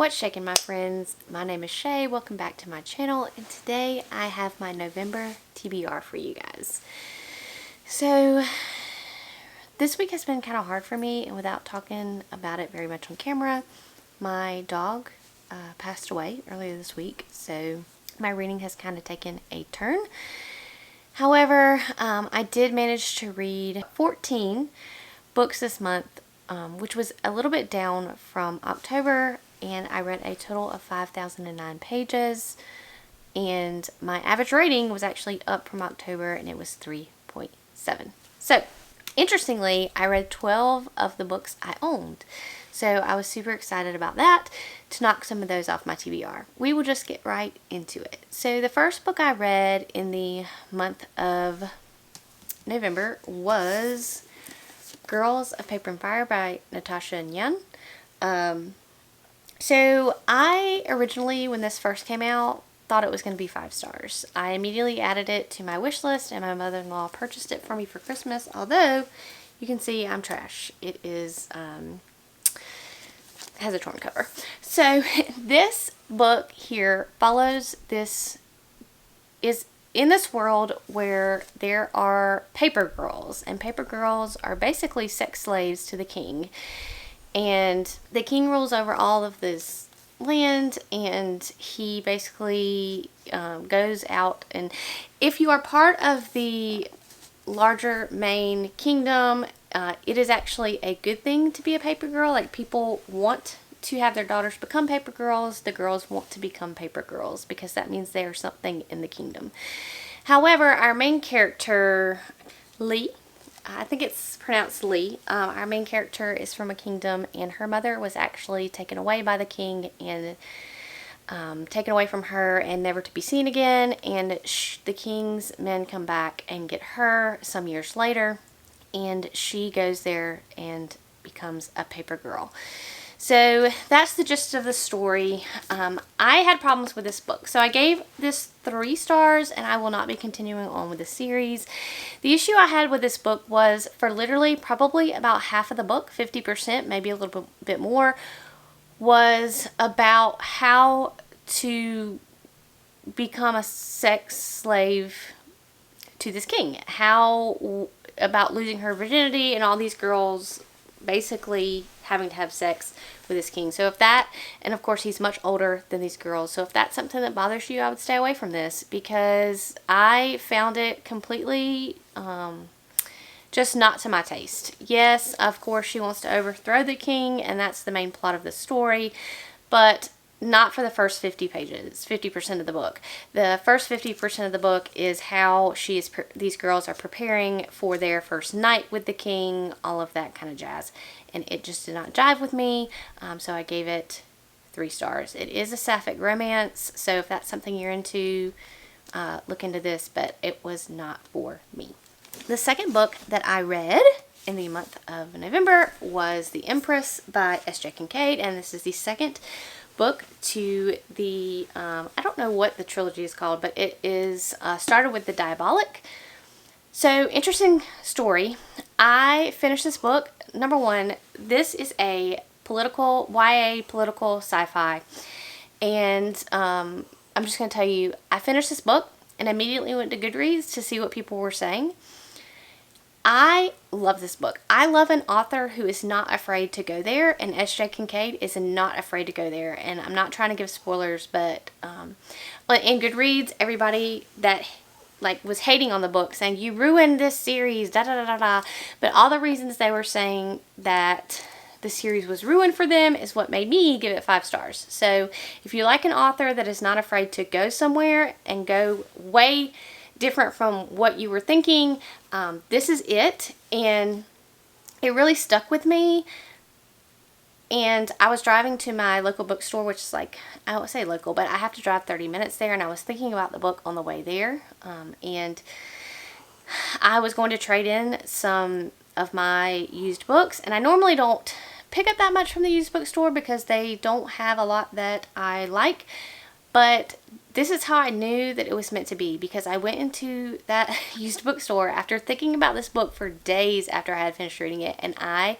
What's shaking, my friends? My name is Shay. Welcome back to my channel, and today I have my November TBR for you guys. So this week has been kind of hard for me, and without talking about it very much on camera, my dog passed away earlier this week, so my reading has kind of taken a turn. However, I did manage to read 14 books this month, which was a little bit down from October, and I read a total of 5,009 pages, and my average rating was actually up from October, and it was 3.7. So, interestingly, I read 12 of the books I owned, so I was super excited about that, to knock some of those off my TBR. We will just get right into it. So, the first book I read in the month of November was Girls of Paper and Fire by Natasha and Yun. So I originally, when this first came out, thought it was going to be 5 stars. I immediately added it to my wish list, and my mother-in-law purchased it for me for Christmas, although you can see I'm trash. It is, has a torn cover. So this book here follows is in this world where there are paper girls, and paper girls are basically sex slaves to the king. And the king rules over all of this land, and he basically goes out, and if you are part of the larger main kingdom, it is actually a good thing to be a paper girl. Like, people want to have their daughters become paper girls. The girls want to become paper girls because that means they are something in the kingdom. However, our main character, Lee, I think it's pronounced Lee. Our main character is from a kingdom, and her mother was actually taken away by the king and taken away from her and never to be seen again. And the king's men come back and get her some years later, and she goes there and becomes a paper girl. So that's the gist of the story. I had problems with this book, so I gave this 3 stars, and I will not be continuing on with the series. The issue I had with this book was, for literally probably about half of the book, 50%, maybe a little bit more, was about how to become a sex slave to this king. How about losing her virginity and all these girls basically having to have sex with this king. So if that, and of course he's much older than these girls, so if that's something that bothers you, I would stay away from this, because I found it completely just not to my taste. Yes, of course she wants to overthrow the king, and that's the main plot of the story, but not for the first 50 pages, 50% of the book. The first 50% of the book is how these girls are preparing for their first night with the king, all of that kind of jazz. And it just did not jive with me, so I gave it 3 stars. It is a sapphic romance, so if that's something you're into, look into this, but it was not for me. The second book that I read in the month of November was The Empress by S.J. Kincaid, and this is the second book to the, I don't know what the trilogy is called, but it is started with The Diabolic. So, interesting story. I finished this book. Number one, this is a YA political sci-fi, and I'm just going to tell you, I finished this book and immediately went to Goodreads to see what people were saying. I love this book. I love an author who is not afraid to go there, and S.J. Kincaid is not afraid to go there. And I'm not trying to give spoilers, but in Goodreads, everybody that was hating on the book, saying you ruined this series, da da da da da. But all the reasons they were saying that the series was ruined for them is what made me give it 5 stars. So if you like an author that is not afraid to go somewhere and go way different from what you were thinking, this is it, and it really stuck with me. And I was driving to my local bookstore, which is like, I don't say local, but I have to drive 30 minutes there, and I was thinking about the book on the way there, and I was going to trade in some of my used books, and I normally don't pick up that much from the used bookstore because they don't have a lot that I like, but this is how I knew that it was meant to be, because I went into that used bookstore after thinking about this book for days after I had finished reading it, and I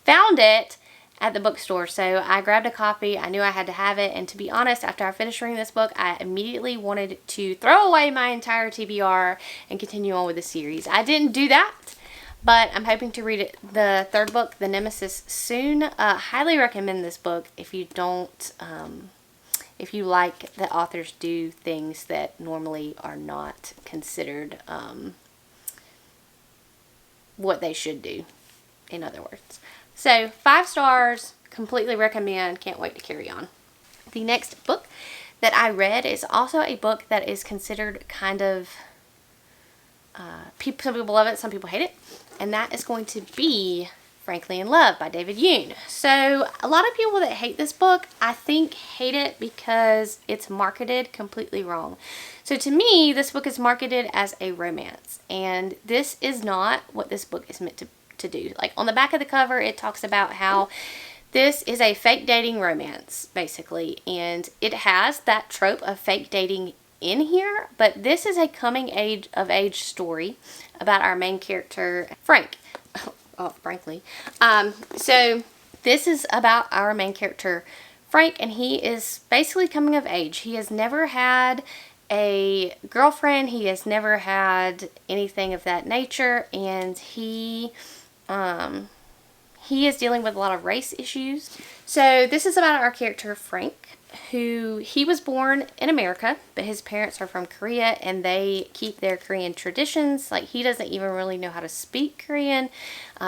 found it at the bookstore. So I grabbed a copy. I knew I had to have it. And to be honest, after I finished reading this book, I immediately wanted to throw away my entire TBR and continue on with the series. I didn't do that, but I'm hoping to read the third book, The Nemesis, soon. Highly recommend this book if you don't, if you like that authors do things that normally are not considered what they should do, in other words. So 5 stars, completely recommend, can't wait to carry on. The next book that I read is also a book that is considered kind of, some people love it, some people hate it, and that is going to be Frankly in Love by David YearOne. So a lot of people that hate this book, I think, hate it because it's marketed completely wrong. So to me, this book is marketed as a romance, and this is not what this book is meant to do. Like, on the back of the cover, it talks about how this is a fake dating romance, basically, and it has that trope of fake dating in here, but this is a coming of age story about our main character, Frank. Frankly. So this is about our main character, Frank, and he is basically coming of age. He has never had a girlfriend. He has never had anything of that nature, and he is dealing with a lot of race issues. So this is about our character, Frank, who he was born in America, but his parents are from Korea, and they keep their Korean traditions. Like, he doesn't even really know how to speak Korean.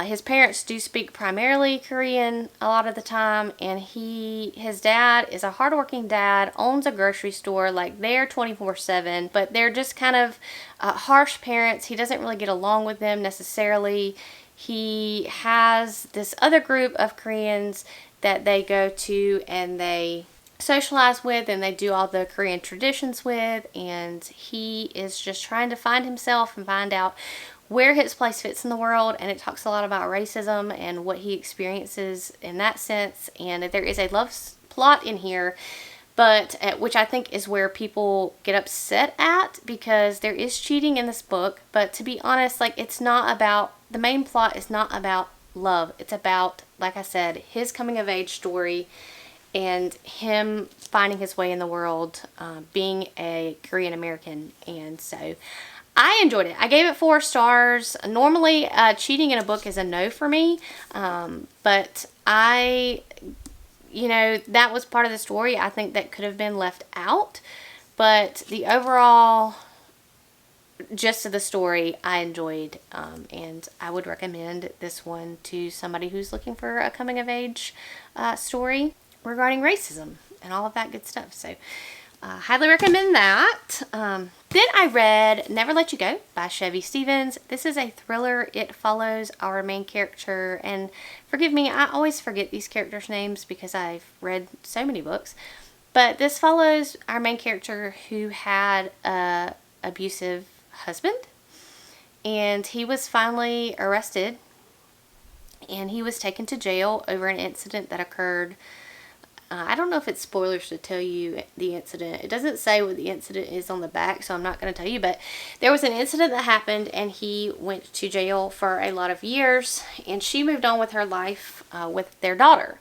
His parents do speak primarily Korean a lot of the time, and his dad is a hardworking dad, owns a grocery store. Like, they're 24/7, but they're just kind of harsh parents. He doesn't really get along with them necessarily. He has this other group of Koreans that they go to and they socialize with, and they do all the Korean traditions with, and he is just trying to find himself and find out where his place fits in the world. And it talks a lot about racism and what he experiences in that sense. And there is a love plot in here, but which I think is where people get upset at, because there is cheating in this book. But to be honest, like, it's not about, the main plot is not about love. It's about, like I said, his coming of age story and him finding his way in the world, being a Korean American. And so I enjoyed it. I gave it 4 stars. Normally, cheating in a book is a no for me, but that was part of the story. I think that could have been left out, but the overall gist of the story I enjoyed, and I would recommend this one to somebody who's looking for a coming of age story regarding racism and all of that good stuff. So highly recommend that. Then I read Never Let You Go by Chevy Stevens. This is a thriller. It follows our main character, and forgive me, I always forget these characters' names because I've read so many books, but this follows our main character who had a abusive husband, and he was finally arrested, and he was taken to jail over an incident that occurred. I don't know if it's spoilers to tell you the incident. It doesn't say what the incident is on the back, so I'm not going to tell you. But there was an incident that happened, and he went to jail for a lot of years, and she moved on with her life with their daughter.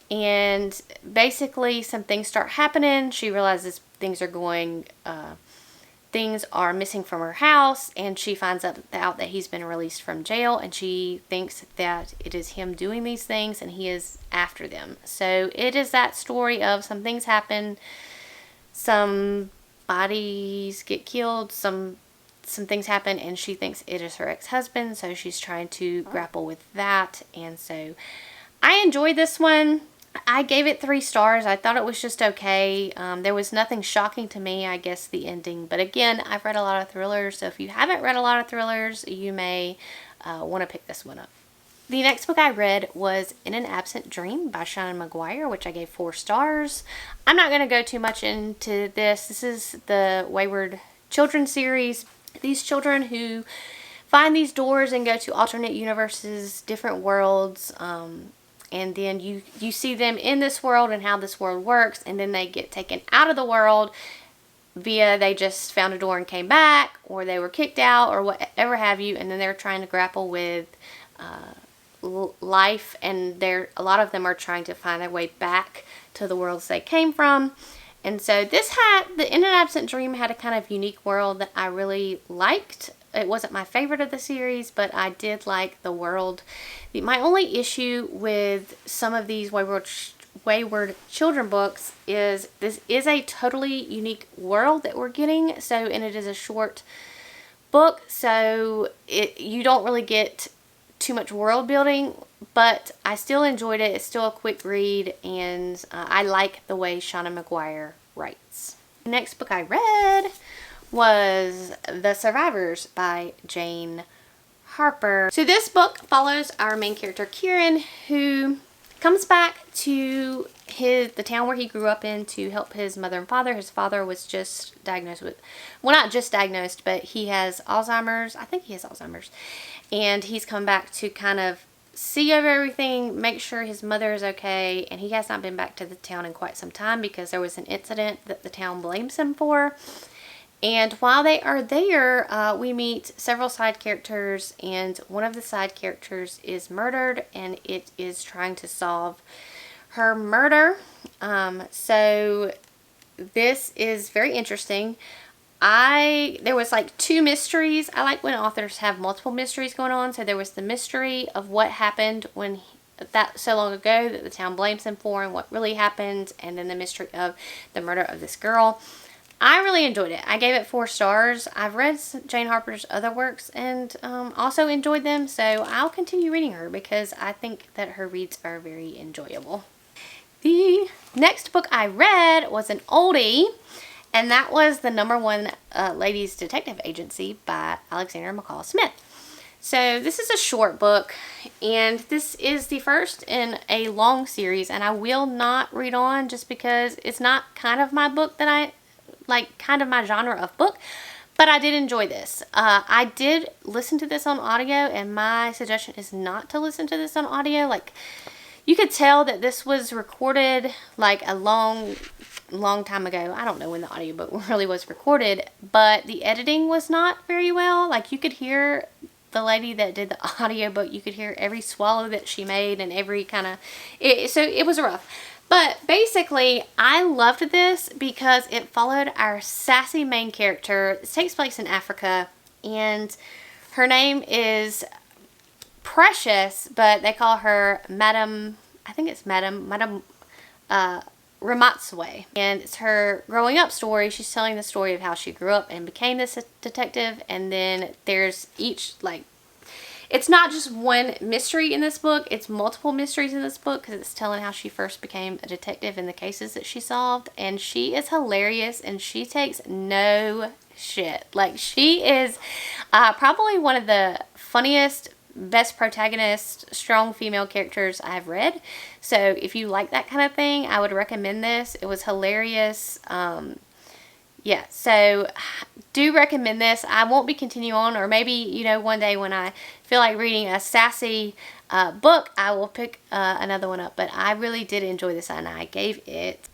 And basically, some things start happening. She realizes things are missing from her house, and she finds out that he's been released from jail, and she thinks that it is him doing these things, and he is after them. So it is that story of some things happen, some bodies get killed, some things happen, and she thinks it is her ex-husband, so she's trying to grapple with that. And so I enjoyed this one. I gave it 3 stars. I thought it was just okay. There was nothing shocking to me, I guess, the ending. But again, I've read a lot of thrillers, so if you haven't read a lot of thrillers, you may want to pick this one up. The next book I read was In an Absent Dream by Shannon McGuire, which I gave 4 stars. I'm not going to go too much into this. This is the Wayward Children series. These children who find these doors and go to alternate universes, different worlds, and then you see them in this world and how this world works, and then they get taken out of the world via they just found a door and came back, or they were kicked out, or whatever have you, and then they're trying to grapple with life, and a lot of them are trying to find their way back to the worlds they came from. And so the In an Absent Dream had a kind of unique world that I really liked. It wasn't my favorite of the series, but I did like the world. My only issue with some of these Wayward Children books is this is a totally unique world that we're getting. And it is a short book, so you don't really get too much world building, but I still enjoyed it. It's still a quick read, and I like the way Shauna Maguire writes. The next book I read was The Survivors by Jane Harper. So this book follows our main character Kieran, who comes back to the town where he grew up in to help his mother and father. His father was just diagnosed with, well, not just diagnosed, but he has Alzheimer's. I think he has Alzheimer's. And he's come back to kind of see over everything, make sure his mother is okay. And he has not been back to the town in quite some time because there was an incident that the town blames him for. And while they are there, we meet several side characters, and one of the side characters is murdered, and it is trying to solve her murder. So this is very interesting. There was like two mysteries. I like when authors have multiple mysteries going on. So there was the mystery of what happened that so long ago that the town blames him for, and what really happened, and then the mystery of the murder of this girl. I really enjoyed it. I gave it 4 stars. I've read Jane Harper's other works and also enjoyed them, so I'll continue reading her because I think that her reads are very enjoyable. The next book I read was an oldie, and that was the #1 Ladies Detective Agency by Alexander McCall Smith. So this is a short book, and this is the first in a long series, and I will not read on just because it's not kind of my book that I like, kind of my genre of book, but I did enjoy this. I did listen to this on audio, and my suggestion is not to listen to this on audio. Like, you could tell that this was recorded like a long time ago. I don't know when the audiobook really was recorded, but the editing was not very well. Like, you could hear the lady that did the audiobook, you could hear every swallow that she made and every kind of, so it was rough. But basically, I loved this because it followed our sassy main character. It takes place in Africa, and her name is Precious, but they call her Madame Ramatswe. And it's her growing up story. She's telling the story of how she grew up and became this detective, and then there's it's not just one mystery in this book, it's multiple mysteries in this book, because it's telling how she first became a detective and the cases that she solved. And she is hilarious, and she takes no shit. Like, she is probably one of the funniest, best protagonist, strong female characters I've read. So if you like that kind of thing, I would recommend this. It was hilarious. Yeah, so do recommend this. I won't be continuing on, or maybe, one day when I feel like reading a sassy book, I will pick another one up. But I really did enjoy this, and I gave it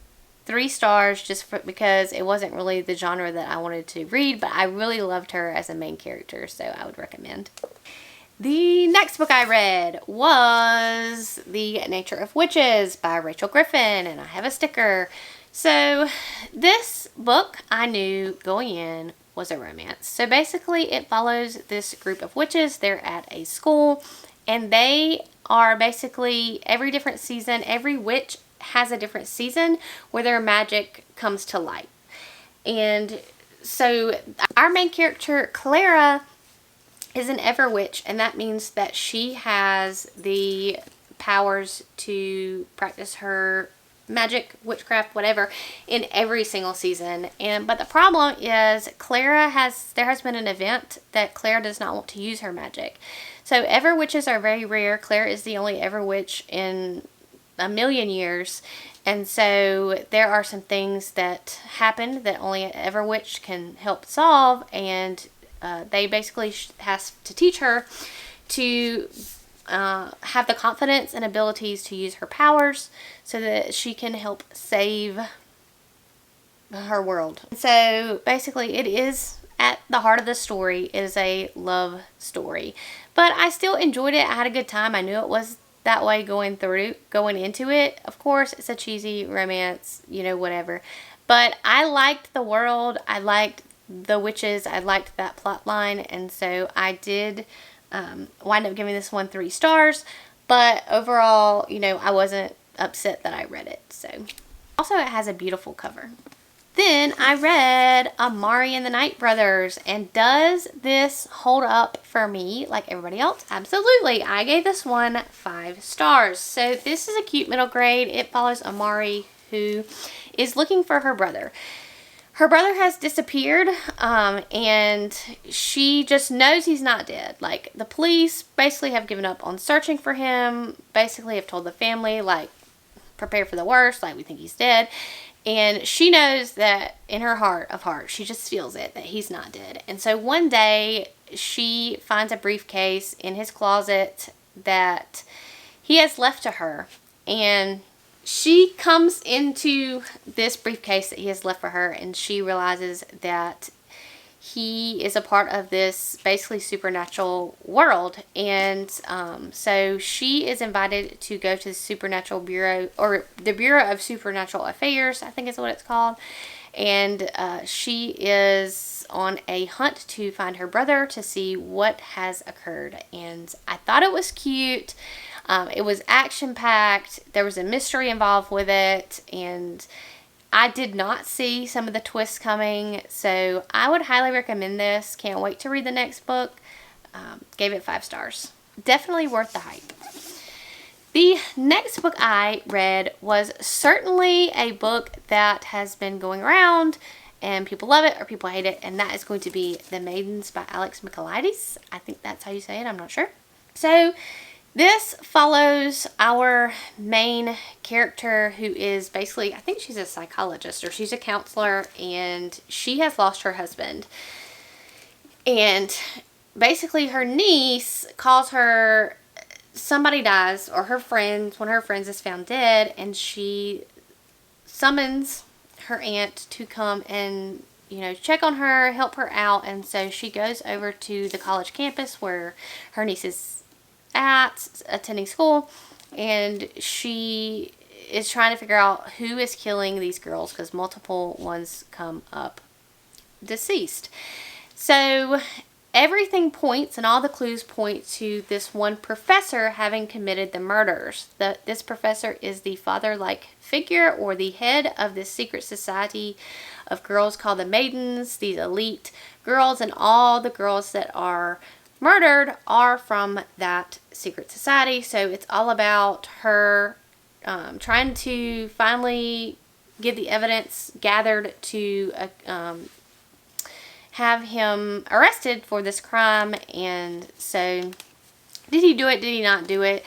3 stars just because it wasn't really the genre that I wanted to read, but I really loved her as a main character, so I would recommend. The next book I read was The Nature of Witches by Rachel Griffin, and I have a sticker. So this book I knew going in was a romance. So basically it follows this group of witches. They're at a school, and they are basically every different season, every witch has a different season where their magic comes to light. And so our main character, Clara, is an Ever Witch, and that means that she has the powers to practice her magic, witchcraft, whatever, in every single season. But the problem is there has been an event that Clara does not want to use her magic. So Ever Witches are very rare. Clara is the only Ever Witch in a million years. And so there are some things that happen that only an Ever Witch can help solve, and they basically has to teach her to have the confidence and abilities to use her powers so that she can help save her world. So basically it is at the heart of the story is a love story, But I still enjoyed it. I had a good time. I knew it was that way going into it. Of course, it's a cheesy romance, you know, whatever. But I liked the world. I liked the witches. I liked that plot line. And so I did wind up giving this one 3 stars. But overall, you know, I wasn't upset that I read it. So also it has a beautiful cover. Then I read Amari and the Night Brothers, and does this hold up for me like everybody else? Absolutely. I gave this one 5 stars. So this is a cute middle grade. It follows Amari, who is looking for her brother. Her brother has disappeared, and she just knows he's not dead. Like, the police basically have given up on searching for him, basically have told the family, like, prepare for the worst, like, we think he's dead. And she knows that in her heart of hearts, she just feels it, that he's not dead. And so one day, she finds a briefcase in his closet that he has left to her. And she comes into this briefcase that he has left for her, and she realizes that he is a part of this basically supernatural world. And so she is invited to go to the Supernatural Bureau, or the Bureau of Supernatural Affairs, I think is what it's called. And she is on a hunt to find her brother to see what has occurred. And I thought it was cute. It was action-packed. There was a mystery involved with it, and I did not see some of the twists coming, so I would highly recommend this. Can't wait to read the next book. Gave it 5 stars. Definitely worth the hype. The next book I read was certainly a book that has been going around, and people love it or people hate it, and that is going to be The Maidens by Alex Michaelides. I think that's how you say it. I'm not sure. So this follows our main character, who is basically, I think she's a psychologist or she's a counselor, and she has lost her husband. And basically her niece calls her, somebody dies, or her friends, one of her friends is found dead, and she summons her aunt to come and, you know, check on her, help her out. And so she goes over to the college campus where her niece is at, attending school, and she is trying to figure out who is killing these girls, because multiple ones come up deceased. So everything points, and all the clues point to this one professor having committed the murders. This professor is the father-like figure, or the head of this secret society of girls called the Maidens, these elite girls, and all the girls that are murdered are from that secret society. So it's all about her trying to finally get the evidence gathered to have him arrested for this crime. And so, did he do it? Did he not do it?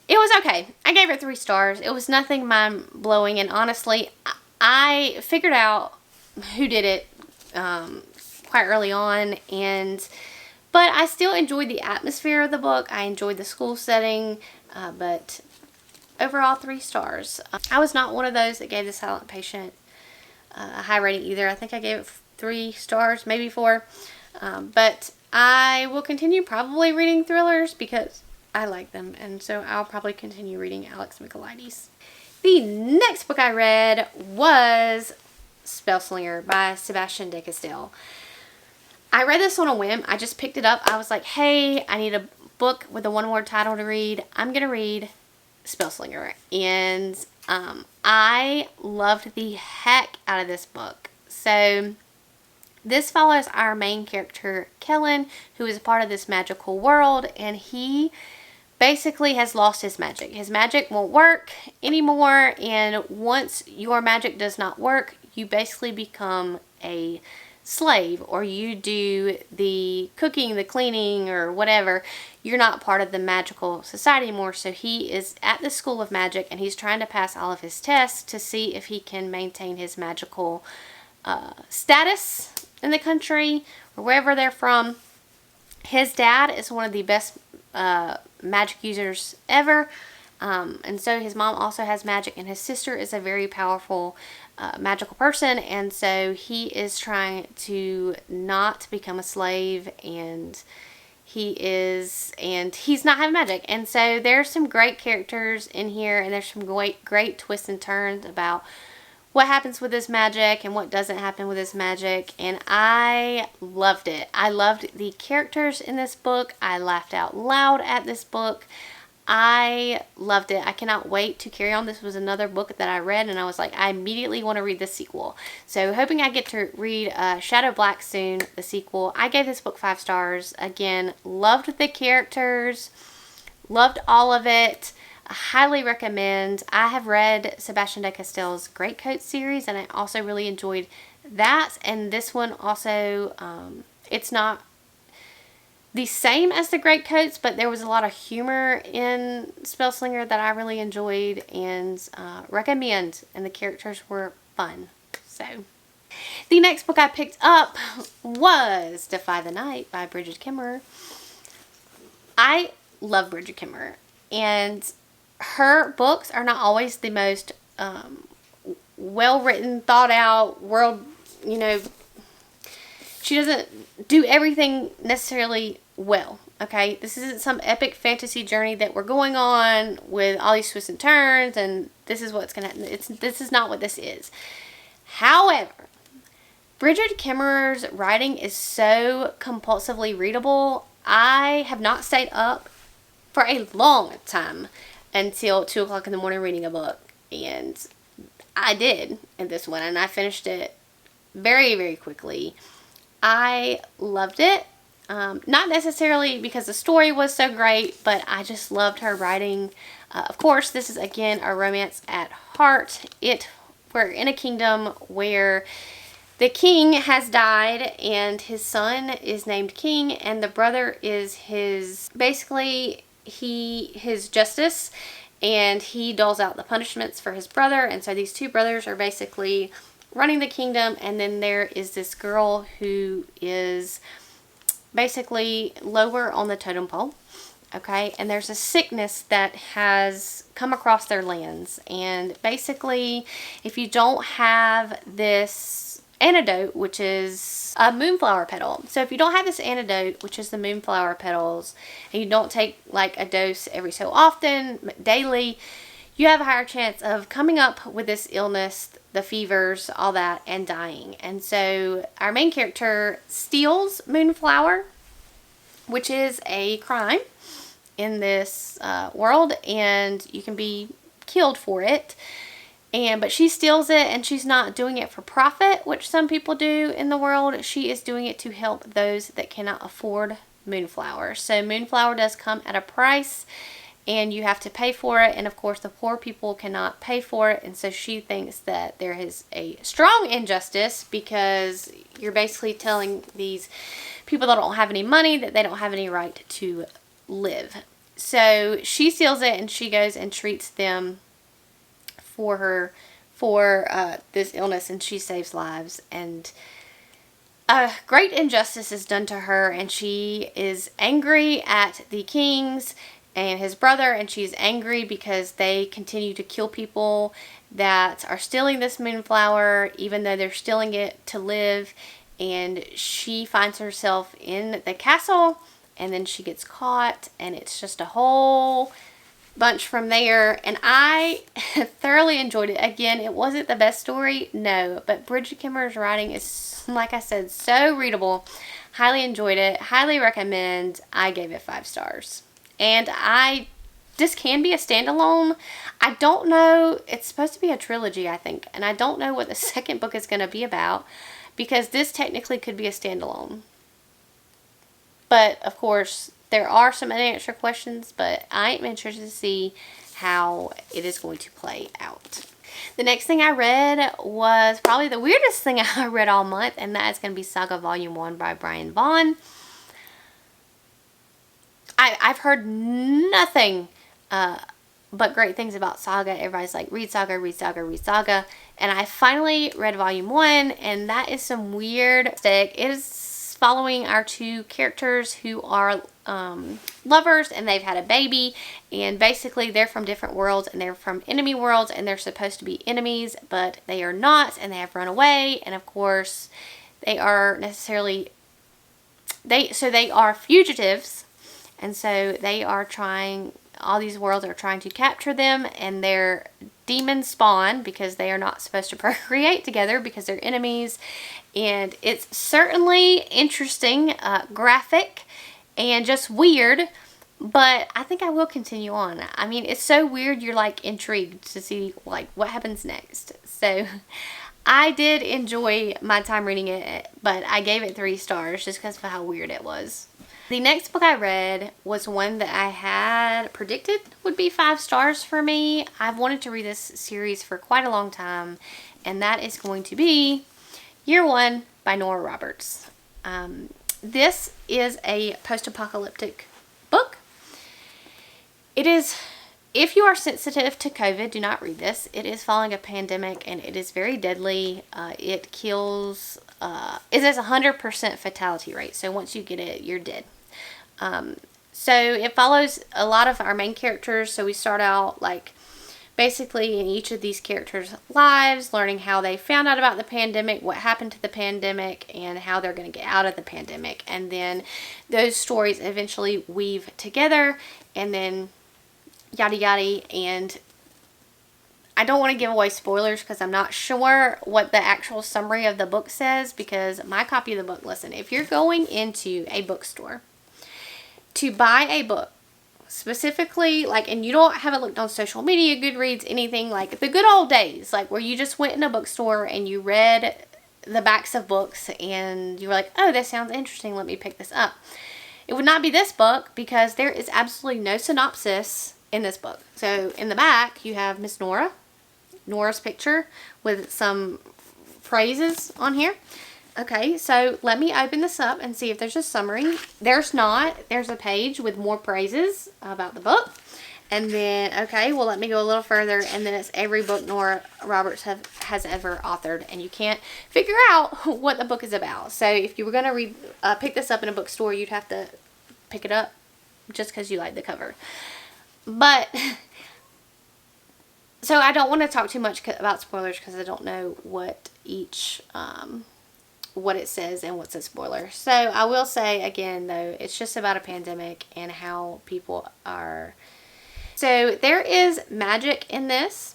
It was okay. I gave it 3 stars. It was nothing mind-blowing, and honestly, I figured out who did it quite early on, but I still enjoyed the atmosphere of the book. I enjoyed the school setting, but overall 3 stars. I was not one of those that gave The Silent Patient a high rating either. I think I gave it 3 stars, maybe 4. But I will continue probably reading thrillers because I like them, and so I'll probably continue reading Alex Michaelides. The next book I read was Spellslinger by Sebastian de Castell. I read this on a whim. I just picked it up. I was like, hey, I need a book with a 1-word title to read. I'm going to read Spellslinger. And I loved the heck out of this book. So this follows our main character, Kellen, who is a part of this magical world. And he basically has lost his magic. His magic won't work anymore. And once your magic does not work, you basically become a slave, or you do the cooking, the cleaning, or whatever. You're not part of the magical society anymore. So he is at the School of Magic, and he's trying to pass all of his tests to see if he can maintain his magical status in the country, or wherever they're from. His dad is one of the best magic users ever, and so his mom also has magic, and his sister is a very powerful magical person, and so he is trying to not become a slave, and and he's not having magic. And so there's some great characters in here, and there's some great twists and turns about what happens with this magic and what doesn't happen with this magic, and I loved it. I loved the characters in this book. I laughed out loud at this book. I loved it. I cannot wait to carry on. This was another book that I read, and I was like, I immediately want to read the sequel. So hoping I get to read Shadow Black soon, the sequel. I gave this book 5 stars. Again, loved the characters, loved all of it. I highly recommend. I have read Sebastian de Castell's Greatcoat series, and I also really enjoyed that. And this one also, it's not the same as the Greatcoats, but there was a lot of humor in Spellslinger that I really enjoyed and recommend. And the characters were fun. So, the next book I picked up was Defy the Night by Brigid Kemmerer. I love Brigid Kemmerer, and her books are not always the most well-written, thought-out world, she doesn't do everything necessarily well, okay? This isn't some epic fantasy journey that we're going on with all these twists and turns, and this is what's going to happen. This is not what this is. However, Brigid Kemmerer's writing is so compulsively readable. I have not stayed up for a long time until 2 o'clock in the morning reading a book, and I did in this one, and I finished it very, very quickly. I loved it, not necessarily because the story was so great, but I just loved her writing. Of course, this is again a romance at heart. We're in a kingdom where the king has died, and his son is named king, and the brother is his justice, and he doles out the punishments for his brother. And so these two brothers are basically running the kingdom, and then there is this girl who is basically lower on the totem pole, okay? And there's a sickness that has come across their lands, and basically if you don't have this antidote, which is a moonflower petal. So if you don't have this antidote, which is the moonflower petals, and you don't take like a dose every so often, daily, you have a higher chance of coming up with this illness, the fevers, all that, and dying. And so our main character steals moonflower, which is a crime in this world, and you can be killed for it. But she steals it, and she's not doing it for profit, which some people do in the world. She is doing it to help those that cannot afford moonflower. So moonflower does come at a price, and you have to pay for it. And of course, the poor people cannot pay for it. And so she thinks that there is a strong injustice, because you're basically telling these people that don't have any money that they don't have any right to live. So she steals it, and she goes and treats them for this illness, and she saves lives. And a great injustice is done to her, and she is angry at the kings and his brother, and she's angry because they continue to kill people that are stealing this moonflower, even though they're stealing it to live. And she finds herself in the castle, and then she gets caught, and it's just a whole bunch from there. And I thoroughly enjoyed it. Again, it wasn't the best story, no, but Brigid Kemmerer's writing is, like I said, so readable. Highly enjoyed it. Highly recommend. I gave it 5 stars. And this can be a standalone. I don't know. It's supposed to be a trilogy, I think. And I don't know what the second book is going to be about, because this technically could be a standalone. But, of course, there are some unanswered questions, but I am interested to see how it is going to play out. The next thing I read was probably the weirdest thing I read all month, and that is going to be Saga Volume 1 by Brian Vaughan. I've heard nothing but great things about Saga. Everybody's like, read Saga, read Saga, read Saga. And I finally read Volume 1, and that is some weird stick. It is following our two characters who are lovers, and they've had a baby, and basically they're from different worlds, and they're from enemy worlds, and they're supposed to be enemies, but they are not, and they have run away. And of course they are necessarily they are fugitives, and so they are trying, all these worlds are trying to capture them, and they're demon spawn because they are not supposed to procreate together because they're enemies. And it's certainly interesting, graphic, and just weird, but I think I will continue on. I mean, it's so weird, you're like intrigued to see like what happens next. So I did enjoy my time reading it, but I gave it 3 stars just because of how weird it was. The next book I read was one that I had predicted would be 5 stars for me. I've wanted to read this series for quite a long time, and that is going to be YearOne by Nora Roberts. This is a post-apocalyptic book. It is, if you are sensitive to COVID, do not read this. It is following a pandemic, and it is very deadly. It kills, it has a 100% fatality rate. So once you get it, you're dead. So it follows a lot of our main characters. So we start out like basically in each of these characters' lives, learning how they found out about the pandemic, what happened to the pandemic, and how they're going to get out of the pandemic. And then those stories eventually weave together, and then yada yada. And I don't want to give away spoilers because I'm not sure what the actual summary of the book says, because my copy of the book, listen, if you're going into a bookstore to buy a book, specifically, like, and you haven't looked on social media, Goodreads, anything, like the good old days, like where you just went in a bookstore and you read the backs of books and you were like, oh, this sounds interesting, let me pick this up. It would not be this book because there is absolutely no synopsis in this book. So in the back, you have Miss Nora's picture with some phrases on here. Okay, so let me open this up and see if there's a summary. There's not. There's a page with more praises about the book. And then, okay, well, let me go a little further. And then it's every book Nora Roberts has ever authored. And you can't figure out what the book is about. So if you were going to pick this up in a bookstore, you'd have to pick it up just because you like the cover. But, so I don't want to talk too much about spoilers because I don't know what each what it says and what's a spoiler. So I will say again though, it's just about a pandemic and how people are. So there is magic in this.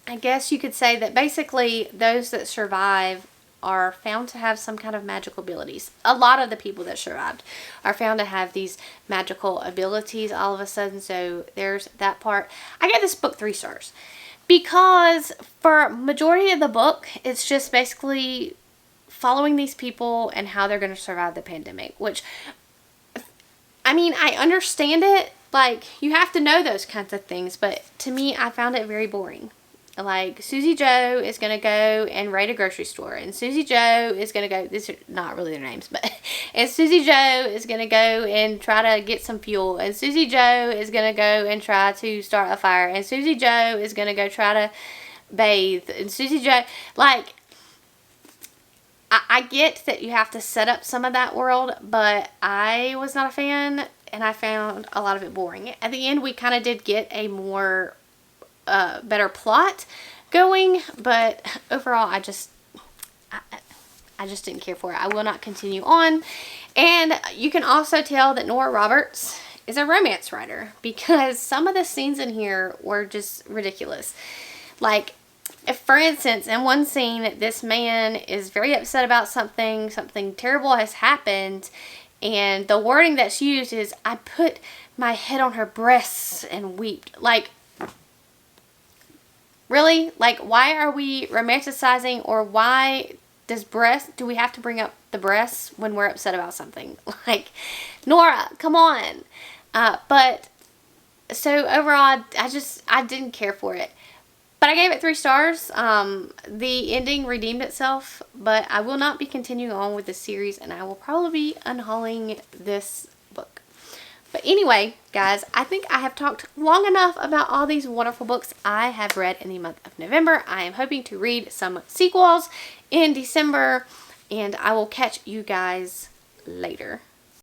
I guess you could say that basically those that survive are found to have some kind of magical abilities. A lot of the people that survived are found to have these magical abilities all of a sudden. So there's that part. I gave this book 3 stars because for majority of the book, it's just basically following these people and how they're going to survive the pandemic, which, I mean, I understand it. Like, you have to know those kinds of things, but to me, I found it very boring. Like, Susie Joe is going to go and raid a grocery store, and Susie Joe is going to go, these are not really their names, but, and Susie Joe is going to go and try to get some fuel, and Susie Joe is going to go and try to start a fire, and Susie Joe is going to go try to bathe, and Susie Joe, like, I get that you have to set up some of that world, but I was not a fan, and I found a lot of it boring. At the end, we kind of did get a more, better plot going, but overall, I just didn't care for it. I will not continue on. And you can also tell that Nora Roberts is a romance writer, because some of the scenes in here were just ridiculous. Like, if, for instance, in one scene, this man is very upset about something terrible has happened, and the wording that's used is, I put my head on her breasts and wept. Like, really? Like, why are we romanticizing, or why do we have to bring up the breasts when we're upset about something? Like, Nora, come on. But, so overall, I didn't care for it. But I gave it 3 stars. The ending redeemed itself, but I will not be continuing on with the series, and I will probably be unhauling this book. But anyway, guys, I think I have talked long enough about all these wonderful books I have read in the month of November. I am hoping to read some sequels in December, and I will catch you guys later.